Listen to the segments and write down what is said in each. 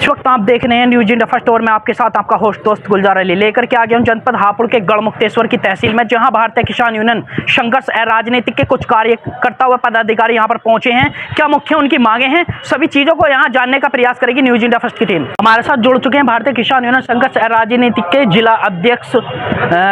वक्त आप देख रहे हैं न्यूज इंडिया फर्स्ट और मैं आपके साथ आपका होस्ट दोस्त गुलजार अली लेकर के आ गया हूं जनपद हापुड़ के गढ़मुक्तेश्वर की तहसील में, जहां भारतीय किसान यूनियन संघर्ष राजनीतिक के कुछ कार्यकर्ता व पदाधिकारी यहां पर पहुंचे हैं। क्या मुख्य उनकी मांगे हैं, सभी चीजों को यहां जानने का प्रयास करेगी न्यूज इंडिया फर्स्ट की टीम। हमारे साथ जुड़ चुके हैं भारतीय किसान यूनियन संघर्ष राजनीतिक के जिला अध्यक्ष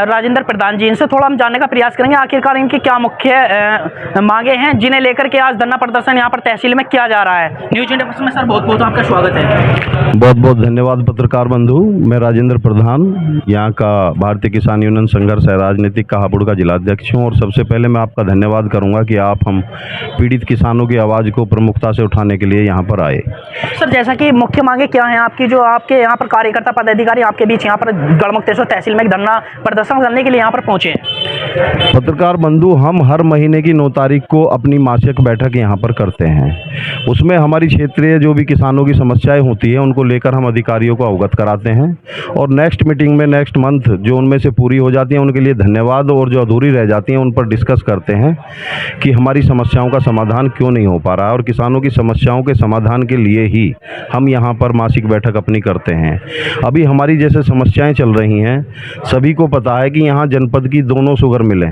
राजेंद्र प्रधान जी। इनसे थोड़ा हम जानने का प्रयास करेंगे आखिरकार इनकी क्या मुख्य मांगे हैं जिन्हें लेकर के आज धरना प्रदर्शन यहाँ पर तहसील में किया जा रहा है। न्यूज इंडिया फर्स्ट में सर बहुत बहुत आपका स्वागत है। बहुत बहुत धन्यवाद पत्रकार बंधु। मैं राजेंद्र प्रधान यहाँ का भारतीय किसान यूनियन संघर्ष राजनीतिक का हापुड़ का जिलाध्यक्ष हूँ। और सबसे पहले मैं आपका धन्यवाद करूँगा कि आप हम पीड़ित किसानों की आवाज़ को प्रमुखता से उठाने के लिए यहाँ पर आए। सर जैसा कि मुख्य मांगे क्या हैं आपकी, जो आपके यहाँ पर कार्यकर्ता पदाधिकारी आपके बीच यहाँ पर गढ़मुक्तेश्वर तहसील में धरना प्रदर्शन करने के लिए यहाँ पर पहुँचे हैं। पत्रकार बंधु, हम हर महीने की 9 तारीख को अपनी मासिक बैठक यहाँ पर करते हैं। उसमें हमारी क्षेत्रीय जो भी किसानों की समस्याएं होती है उनको लेकर हम अधिकारियों को अवगत कराते हैं और नेक्स्ट मीटिंग में नेक्स्ट मंथ जो उनमें से पूरी हो जाती हैं उनके लिए धन्यवाद, और जो अधूरी रह जाती हैं उन पर डिस्कस करते हैं कि हमारी समस्याओं का समाधान क्यों नहीं हो पा रहा है। और किसानों की समस्याओं के समाधान के लिए ही हम यहाँ पर मासिक बैठक अपनी करते हैं। अभी हमारी जैसे समस्याएँ चल रही हैं, सभी को पता है कि यहाँ जनपद की दोनों शुगर मिलें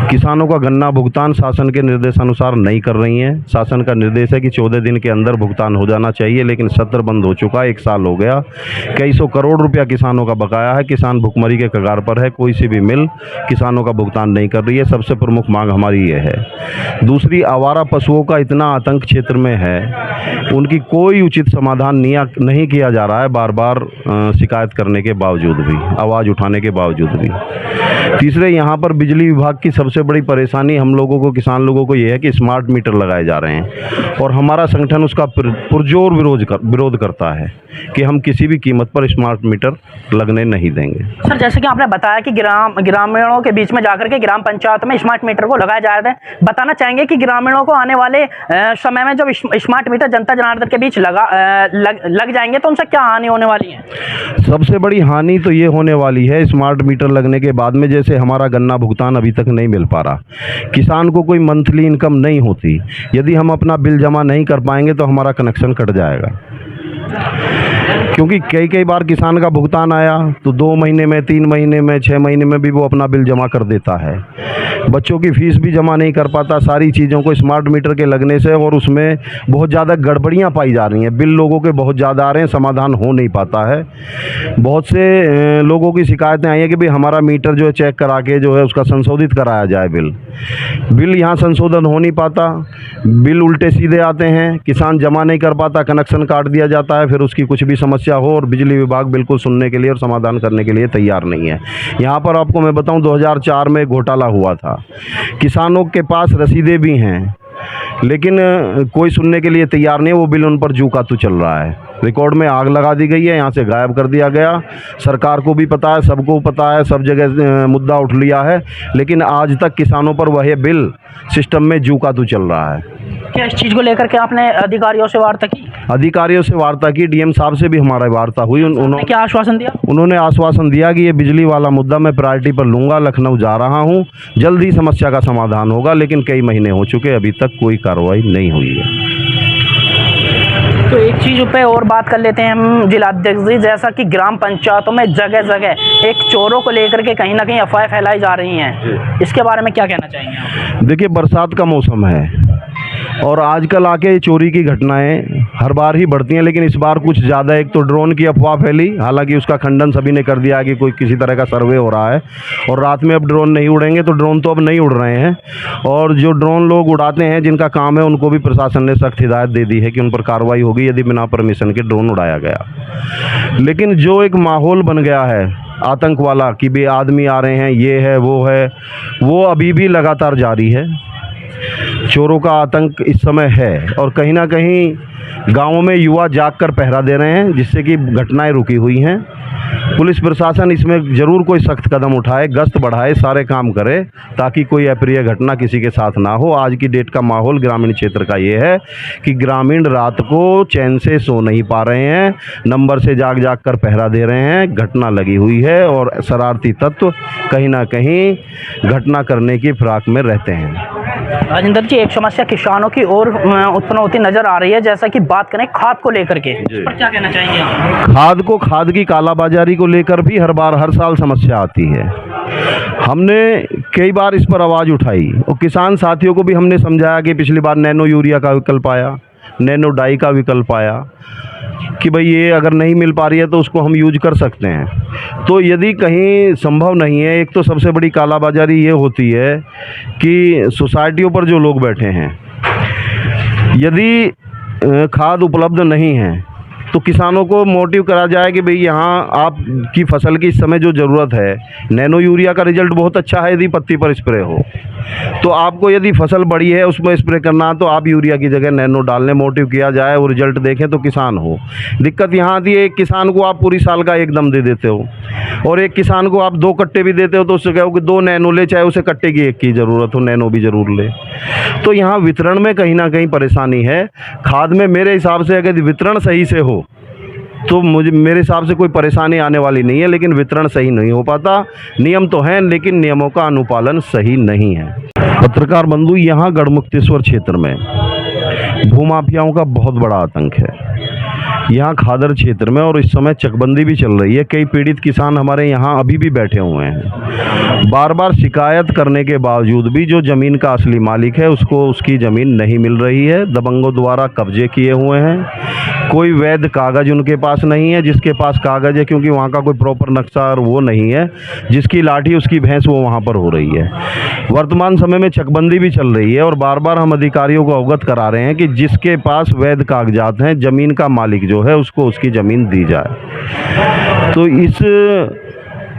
किसानों का गन्ना भुगतान शासन के निर्देशानुसार नहीं कर रही हैं। शासन का निर्देश है कि 14 दिन के अंदर भुगतान हो जाना चाहिए, लेकिन सत्र बंद हो चुका है, 1 साल हो गया। कई सौ करोड़ रुपया किसानों का बकाया है। किसान भुखमरी के कगार पर है। कोई सी भी मिल किसानों का भुगतान नहीं कर रही है। सबसे प्रमुख मांग हमारी ये है। दूसरी, आवारा पशुओं का इतना आतंक क्षेत्र में है, उनकी कोई उचित समाधान नहीं किया जा रहा है, बार बार शिकायत करने के बावजूद भी, आवाज़ उठाने के बावजूद भी। तीसरे, यहाँ पर बिजली विभाग की सबसे बड़ी परेशानी हम लोगों को, किसान लोगों को ये है कि स्मार्ट मीटर लगाए जा रहे हैं और हमारा संगठन उसका पुरजोर विरोध करता है कि हम किसी भी कीमत पर स्मार्ट मीटर लगने नहीं देंगे। सर जैसे कि आपने बताया कि ग्रामीणों के बीच में जाकर के ग्राम पंचायत में स्मार्ट मीटर को लगाया जा रहा है, बताना चाहेंगे कि ग्रामीणों को आने वाले समय में जब स्मार्ट मीटर जनता जनार्दन के बीच लग जाएंगे तो उनसे क्या हानि होने वाली है? सबसे बड़ी हानि तो ये होने वाली है स्मार्ट मीटर लगने के बाद में, जैसे हमारा गन्ना भुगतान अभी तक नहीं मिल पा रहा, किसान को कोई मंथली इनकम नहीं होती। यदि हम अपना बिल जमा नहीं कर पाएंगे तो हमारा कनेक्शन कट जाएगा, क्योंकि कई बार किसान का भुगतान आया तो 2 महीने में, 3 महीने में, 6 महीने में भी वो अपना बिल जमा कर देता है। बच्चों की फीस भी जमा नहीं कर पाता। सारी चीज़ों को स्मार्ट मीटर के लगने से, और उसमें बहुत ज़्यादा गड़बड़ियाँ पाई जा रही हैं। बिल लोगों के बहुत ज़्यादा आ रहे हैं, समाधान हो नहीं पाता है। बहुत से लोगों की शिकायतें आई हैं कि भाई हमारा मीटर जो है चेक करा के जो है उसका संशोधित कराया जाए। बिल यहाँ संशोधन हो नहीं पाता, बिल उल्टे सीधे आते हैं, किसान जमा नहीं कर पाता, कनेक्शन काट दिया जाता है। फिर उसकी कुछ भी समस्या हो और बिजली विभाग बिल्कुल सुनने के लिए और समाधान करने के लिए तैयार नहीं है। यहाँ पर आपको मैं बताऊँ 2004 में घोटाला हुआ था। किसानों के पास रसीदें भी हैं, लेकिन कोई सुनने के लिए तैयार नहीं है। वो बिल उन पर जू कातू चल रहा है। रिकॉर्ड में आग लगा दी गई है, यहाँ से गायब कर दिया गया। सरकार को भी पता है, सबको पता है, सब जगह मुद्दा उठ लिया है, लेकिन आज तक किसानों पर वह बिल सिस्टम में जू कातू चल रहा है। क्या इस चीज़ को लेकर के आपने अधिकारियों से वार्ता की? अधिकारियों से वार्ता की, डीएम साहब से भी हमारा वार्ता हुई। उन्होंने क्या आश्वासन दिया? उन्होंने आश्वासन दिया कि ये बिजली वाला मुद्दा मैं प्रायोरिटी पर लूँगा, लखनऊ जा रहा हूँ, जल्द ही समस्या का समाधान होगा। लेकिन कई महीने हो चुके, अभी तक कोई कार्रवाई नहीं हुई है। तो एक चीज़ पे और बात कर लेते हैं हम जिलाध्यक्ष जी, जैसा कि ग्राम पंचायतों में जगह जगह एक चोरों को लेकर के कहीं ना कहीं अफवाहें फैलाई जा रही हैं, इसके बारे में क्या कहना चाहेंगे आप? देखिए, बरसात का मौसम है और आजकल आके चोरी की घटनाएं हर बार ही बढ़ती हैं, लेकिन इस बार कुछ ज़्यादा। एक तो ड्रोन की अफवाह फैली, हालांकि उसका खंडन सभी ने कर दिया कि कोई किसी तरह का सर्वे हो रहा है और रात में अब ड्रोन नहीं उड़ेंगे, तो ड्रोन तो अब नहीं उड़ रहे हैं। और जो ड्रोन लोग उड़ाते हैं, जिनका काम है, उनको भी प्रशासन ने सख्त हिदायत दे दी है कि उन पर कार्रवाई होगी यदि बिना परमिशन के ड्रोन उड़ाया गया। लेकिन जो एक माहौल बन गया है आतंक वाला कि भी आदमी आ रहे हैं, ये है वो है, वो अभी भी लगातार जारी है। चोरों का आतंक इस समय है और कहीं ना कहीं गांवों में युवा जाग कर पहरा दे रहे हैं, जिससे कि घटनाएं रुकी हुई हैं। पुलिस प्रशासन इसमें ज़रूर कोई सख्त कदम उठाए, गश्त बढ़ाए, सारे काम करे ताकि कोई अप्रिय घटना किसी के साथ ना हो। आज की डेट का माहौल ग्रामीण क्षेत्र का ये है कि ग्रामीण रात को चैन से सो नहीं पा रहे हैं, नंबर से जाग कर पहरा दे रहे हैं। घटना लगी हुई है और शरारती तत्व कहीं ना कहीं घटना करने की फिराक में रहते हैं। राजेंद्र जी, एक समस्या किसानों की ओर उत्पन्न होती नजर आ रही है, जैसा की बात करें खाद को लेकर के, इस पर क्या कहना चाहेंगे आप? खाद की कालाबाजारी को लेकर भी हर साल समस्या आती है। हमने कई बार इस पर आवाज़ उठाई और किसान साथियों को भी हमने समझाया कि पिछली बार नैनो यूरिया का विकल्प आया, नैनो डाई का विकल्प आया कि भाई ये अगर नहीं मिल पा रही है तो उसको हम यूज कर सकते हैं। तो यदि कहीं संभव नहीं है, एक तो सबसे बड़ी कालाबाजारी ये होती है कि सोसाइटियों पर जो लोग बैठे हैं, यदि खाद उपलब्ध नहीं है तो किसानों को मोटिव करा जाए कि भाई यहाँ आपकी फसल की इस समय जो ज़रूरत है, नैनो यूरिया का रिजल्ट बहुत अच्छा है यदि पत्ती पर स्प्रे हो, तो आपको यदि फसल बड़ी है उसमें स्प्रे करना तो आप यूरिया की जगह नैनो डालने मोटिव किया जाए और रिजल्ट देखें तो किसान हो। दिक्कत यहाँ आती है, एक किसान को आप पूरी साल का एकदम दे देते हो और एक किसान को आप 2 कट्टे भी देते हो तो उससे कहो कि 2 नैनो ले, चाहे उसे कट्टे की 1 की ज़रूरत हो, नैनो भी ज़रूर ले। तो यहाँ वितरण में कहीं ना कहीं परेशानी है। खाद में मेरे हिसाब से अगर वितरण सही से हो तो मेरे हिसाब से कोई परेशानी आने वाली नहीं है, लेकिन वितरण सही नहीं हो पाता। नियम तो हैं लेकिन नियमों का अनुपालन सही नहीं है। पत्रकार बंधु, यहाँ गढ़मुक्तेश्वर क्षेत्र में भूमाफियाओं का बहुत बड़ा आतंक है। यहाँ खादर क्षेत्र में और इस समय चकबंदी भी चल रही है। कई पीड़ित किसान हमारे यहाँ अभी भी बैठे हुए हैं। बार बार शिकायत करने के बावजूद भी जो ज़मीन का असली मालिक है उसको उसकी ज़मीन नहीं मिल रही है। दबंगों द्वारा कब्जे किए हुए हैं। कोई वैध कागज़ उनके पास नहीं है। जिसके पास कागज़ है, क्योंकि वहाँ का कोई प्रॉपर नक्शा और वो नहीं है, जिसकी लाठी उसकी भैंस वो वहाँ पर हो रही है। वर्तमान समय में चकबंदी भी चल रही है और बार बार हम अधिकारियों को अवगत करा रहे हैं कि जिसके पास वैध कागजात हैं, ज़मीन का मालिक जो है उसको उसकी ज़मीन दी जाए। तो इस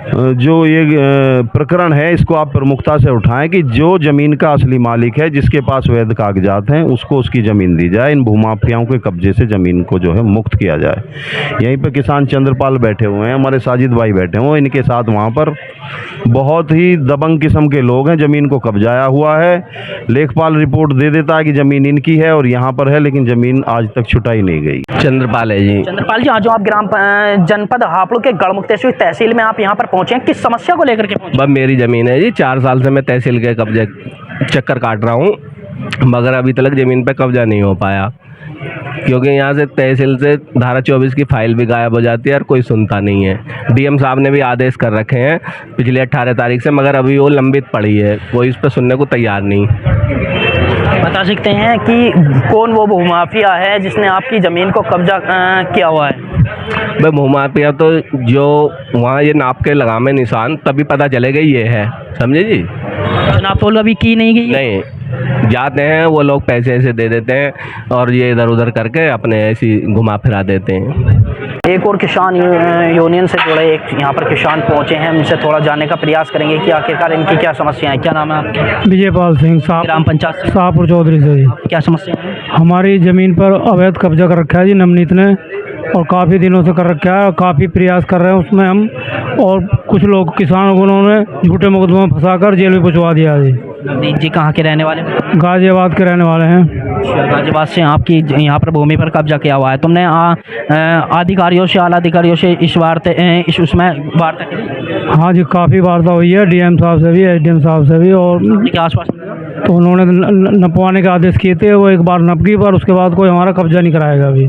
जो ये प्रकरण है इसको आप प्रमुखता से उठाएं कि जो ज़मीन का असली मालिक है, जिसके पास वैध कागजात हैं, उसको उसकी ज़मीन दी जाए। इन भूमाफियाओं के कब्जे से ज़मीन को जो है मुक्त किया जाए। यहीं पर किसान चंद्रपाल बैठे हुए हैं, हमारे साजिद भाई बैठे हुए हैं, इनके साथ वहाँ पर बहुत ही दबंग किस्म के लोग हैं। ज़मीन को कब्जाया हुआ है। लेखपाल रिपोर्ट दे देता है कि ज़मीन इनकी है और यहाँ पर है, लेकिन ज़मीन आज तक छुटाई नहीं गई। चंद्रपाल है जी। चंद्रपाल जी, आज जो आप जनपद हापुड़ के गढ़मुक्तेश्वर तहसील में आप यहाँ पर पहुँचे हैं, किस समस्या को लेकर के पहुँचे? बस मेरी ज़मीन है जी, 4 साल से मैं तहसील के कब्जे चक्कर काट रहा हूँ, मगर अभी तक ज़मीन पे कब्जा नहीं हो पाया, क्योंकि यहाँ से तहसील से धारा 24 की फाइल भी गायब हो जाती है और कोई सुनता नहीं है। डीएम साहब ने भी आदेश कर रखे हैं पिछले 18 तारीख से, मगर अभी वो लंबित पड़ी है, कोई इस पर सुनने को तैयार नहीं। बता सकते हैं कि कौन वो भूमाफिया है जिसने आपकी ज़मीन को कब्जा किया हुआ है? भाई भूमाफिया तो जो वहाँ ये नाप के लगामे निशान, तभी पता चलेगा ये है, समझे जी। नापतोल अभी की नहीं गई? नहीं, जाते हैं वो लोग, पैसे ऐसे दे देते हैं और ये इधर उधर करके अपने ऐसी घुमा फिरा देते हैं। एक और किसान यूनियन से जुड़े एक यहाँ पर किसान पहुँचे हैं, उनसे थोड़ा जानने का प्रयास करेंगे कि आखिरकार इनकी क्या समस्या है। क्या नाम है आपका? विजयपाल सिंह, ग्राम पंचायत शाहपुर चौधरी से जी। क्या समस्या है? हमारी ज़मीन पर अवैध कब्जा कर रखा है जी नवनीत ने, और काफ़ी दिनों से कर रखा है और काफ़ी प्रयास कर रहे हैं उसमें हम, और कुछ लोग किसानों को उन्होंने झूठे मुकदमे में फंसाकर जेल में पहुँचवा दिया जी। नवनीत जी कहाँ के रहने वाले हैं? गाजियाबाद के रहने वाले हैं। गाजियाबाद से आपकी यहाँ पर भूमि पर कब्जा किया हुआ है। तुमने अधिकारियों से, आला अधिकारियों से इस उसमें वार्ता की? हाँ जी, काफ़ी वार्ता हुई है, डीएम साहब से भी, एसडीएम साहब से भी, और के आसपास तो उन्होंने नपवाने के आदेश किए थे। वो एक बार नप गई, पर उसके बाद कोई हमारा कब्जा नहीं कराएगा अभी।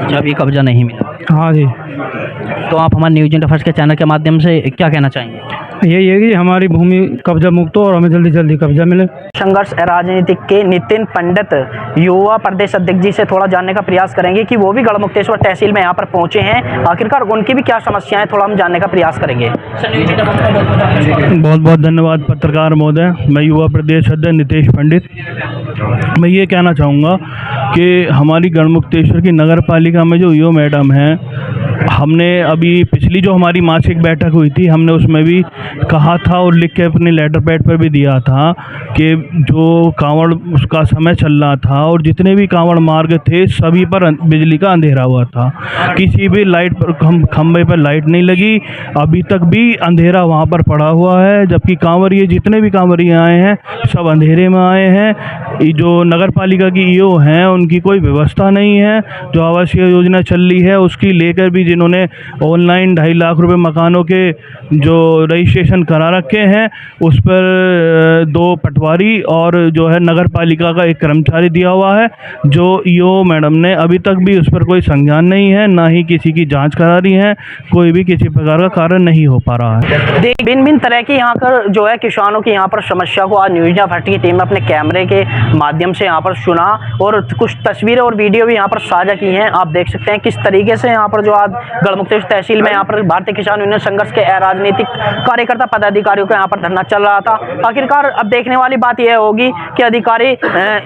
जब ये कब्जा नहीं मिला? हाँ जी। तो आप हमारे न्यूज इंडिया फर्स्ट के चैनल के माध्यम से क्या कहना चाहेंगे? यही है कि हमारी भूमि कब्जा मुक्त हो और हमें जल्दी जल्दी कब्जा मिले। संघर्ष राजनीतिक के नितिन पंडित युवा प्रदेश अध्यक्ष जी से थोड़ा जानने का प्रयास करेंगे कि वो भी गढ़मुक्तेश्वर तहसील में यहाँ पर पहुँचे हैं, आखिरकार उनकी भी क्या समस्याएं, थोड़ा हम जानने का प्रयास करेंगे। बहुत बहुत धन्यवाद पत्रकार महोदय। मैं युवा प्रदेश अध्यक्ष नितेश पंडित। मैं ये कहना चाहूँगा कि हमारी गढ़मुक्तेश्वर की नगर पालिका में जो ईओ मैडम हैं, हमने अभी पिछली जो हमारी मासिक बैठक हुई थी, हमने उसमें भी कहा था और लिख के अपने लेटर पैड पर भी दिया था कि जो कांवड़ उसका समय चल रहा था और जितने भी कांवड़ मार्ग थे सभी पर बिजली का अंधेरा हुआ था। किसी भी लाइट पर खंभे पर लाइट नहीं लगी, अभी तक भी अंधेरा वहाँ पर पड़ा हुआ है। जबकि कांवरिये जितने भी कांवरिये आए हैं सब अंधेरे में आए हैं। जो नगर पालिका की ईओ हैं उनकी कोई व्यवस्था नहीं है। जो आवासीय योजना चल रही है उसकी लेकर भी भी जिन्होंने ऑनलाइन 2.5 लाख रुपए मकानों के जो रजिस्ट्रेशन करा रखे हैं उस पर 2 पटवारी और जो है नगर पालिका का एक कर्मचारी दिया हुआ है, जो ईओ मैडम ने अभी तक भी उस पर कोई संज्ञान नहीं है, ना ही किसी की जांच करा रही है, कोई भी किसी प्रकार का कार्य नहीं हो पा रहा है। भिन्न भिन्न तरह की यहाँ पर जो है किसानों की यहाँ पर समस्या को आज न्यूज़ इंडिया फर्स्ट की टीम ने अपने कैमरे के माध्यम से यहाँ पर सुना और कुछ तस्वीरें और वीडियो भी यहाँ पर साझा की हैं। आप देख सकते हैं किस तरीके से यहाँ पर जो आज गढ़मुक्तेश्वर तहसील में यहाँ पर भारतीय किसान यूनियन संघर्ष के अराजनीतिक कार्यकर्ता पदाधिकारियों का यहाँ पर धरना चल रहा था। आखिरकार अब देखने वाली बात यह होगी कि अधिकारी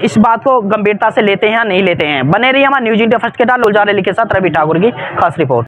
इस बात को गंभीरता से लेते हैं या नहीं लेते हैं। बने रहिए हमारे न्यूज़ इंडिया फर्स्ट के साथ। गुलजार अली के साथ रवि ठाकुर की खास रिपोर्ट।